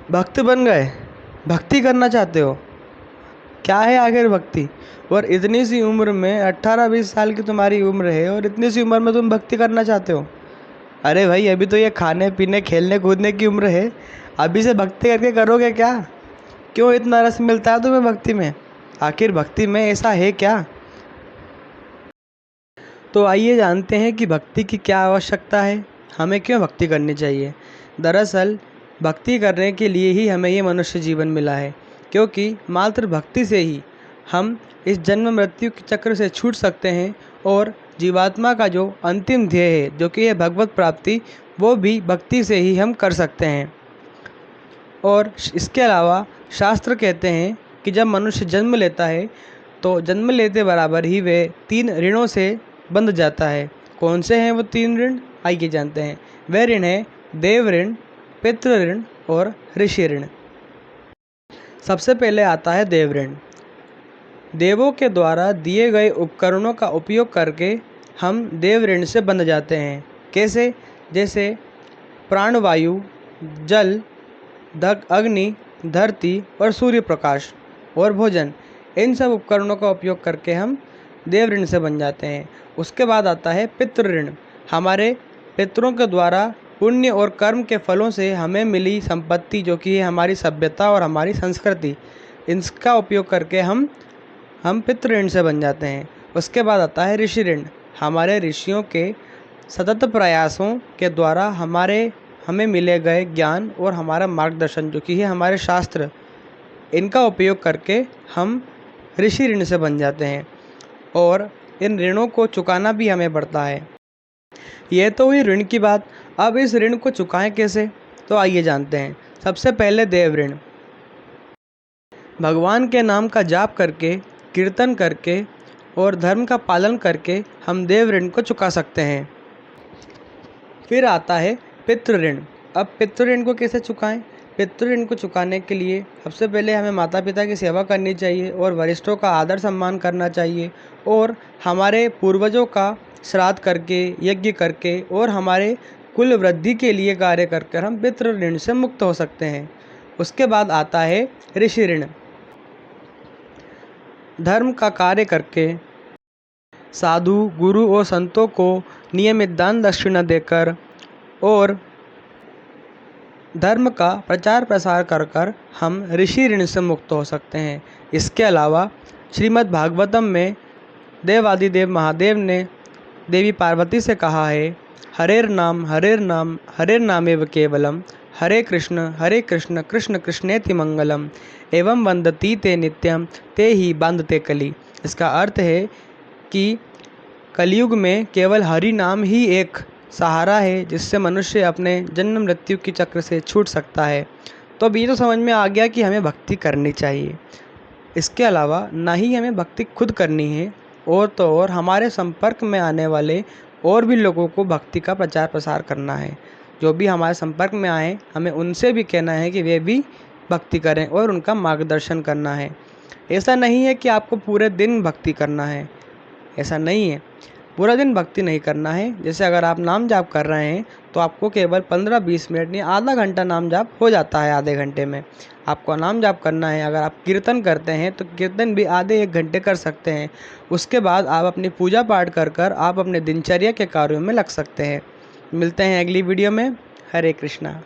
भक्त बन गए, भक्ति करना चाहते हो। क्या है आखिर भक्ति? और इतनी सी उम्र में 18-20 साल की तुम्हारी उम्र है और इतनी सी उम्र में तुम भक्ति करना चाहते हो। अरे भाई, अभी तो ये खाने पीने खेलने कूदने की उम्र है। अभी से भक्ति करके करोगे क्या? क्यों इतना रस मिलता है तुम्हें भक्ति में? आखिर भक्ति में ऐसा है क्या? तो आइए जानते हैं कि भक्ति की क्या आवश्यकता है, हमें क्यों भक्ति करनी चाहिए। दरअसल भक्ति करने के लिए ही हमें ये मनुष्य जीवन मिला है, क्योंकि मात्र भक्ति से ही हम इस जन्म मृत्यु के चक्र से छूट सकते हैं और जीवात्मा का जो अंतिम ध्येय है, जो कि है भगवत प्राप्ति, वो भी भक्ति से ही हम कर सकते हैं। और इसके अलावा शास्त्र कहते हैं कि जब मनुष्य जन्म लेता है तो जन्म लेते बराबर ही वे 3 ऋणों से बंध जाता है। कौन से हैं वो 3 ऋण? आइए जानते हैं। वह ऋण है देव ऋण, पितृ ऋण और ऋषि ऋण। सबसे पहले आता है देव ऋण। देवों के द्वारा दिए गए उपकरणों का उपयोग करके हम देव ऋण से बंध जाते हैं। कैसे? जैसे प्राणवायु, जल, अग्नि, धरती और सूर्य प्रकाश और भोजन। इन सब उपकरणों का उपयोग करके हम देव ऋण से बन जाते हैं। उसके बाद आता है पितृ ऋण। हमारे पितरों के द्वारा पुण्य और कर्म के फलों से हमें मिली संपत्ति, जो कि है हमारी सभ्यता और हमारी संस्कृति, इसका उपयोग करके हम पितृ ऋण से बन जाते हैं। उसके बाद आता है ऋषि ऋण। हमारे ऋषियों के सतत प्रयासों के द्वारा हमें मिले गए ज्ञान और हमारा मार्गदर्शन, जो कि है हमारे शास्त्र, इनका उपयोग करके हम ऋषि ऋण से बन जाते हैं और इन ऋणों को चुकाना भी हमें पड़ता है। यह तो हुई ऋण की बात। अब इस ऋण को चुकाएं कैसे? तो आइए जानते हैं। सबसे पहले देव ऋण। भगवान के नाम का जाप करके, कीर्तन करके और धर्म का पालन करके हम देव ऋण को चुका सकते हैं। फिर आता है पितृ ऋण। अब पितृ ऋण को कैसे चुकाएं? पितृ ऋण को चुकाने के लिए सबसे पहले हमें माता पिता की सेवा करनी चाहिए और वरिष्ठों का आदर सम्मान करना चाहिए और हमारे पूर्वजों का श्राद्ध करके, यज्ञ करके और हमारे कुल वृद्धि के लिए कार्य कर हम पितृ ऋण से मुक्त हो सकते हैं। उसके बाद आता है ऋषि ऋण। धर्म का कार्य करके, साधु, गुरु और संतों को नियमित दान दक्षिणा देकर और धर्म का प्रचार प्रसार कर हम ऋषि ऋण से मुक्त हो सकते हैं। इसके अलावा श्रीमद् भागवतम में देवादिदेव महादेव ने देवी पार्वती से कहा है, हरेर नाम हरेर नामेव केवलम, हरे कृष्ण कृष्ण कृष्णेति मंगलम, एवं वंदती ते नित्यम ते ही बांधते कली। इसका अर्थ है कि कलयुग में केवल हरि नाम ही एक सहारा है जिससे मनुष्य अपने जन्म मृत्यु की चक्र से छूट सकता है। तो अब ये तो समझ में आ गया कि हमें भक्ति करनी चाहिए। इसके अलावा ना ही हमें भक्ति खुद करनी है और तो और हमारे संपर्क में आने वाले और भी लोगों को भक्ति का प्रचार प्रसार करना है। जो भी हमारे संपर्क में आए, हमें उनसे भी कहना है कि वे भी भक्ति करें और उनका मार्गदर्शन करना है। ऐसा नहीं है कि आपको पूरे दिन भक्ति करना है, ऐसा नहीं है। पूरा दिन भक्ति नहीं करना है। जैसे अगर आप नाम जाप कर रहे हैं तो आपको केवल 15-20 मिनट या आधा घंटा नाम जाप हो जाता है। आधे घंटे में आपको नाम जाप करना है। अगर आप कीर्तन करते हैं तो कीर्तन भी आधे 1 घंटे कर सकते हैं। उसके बाद आप अपनी पूजा पाठ कर आप अपने दिनचर्या के कार्यों में लग सकते हैं। मिलते हैं अगली वीडियो में। हरे कृष्णा।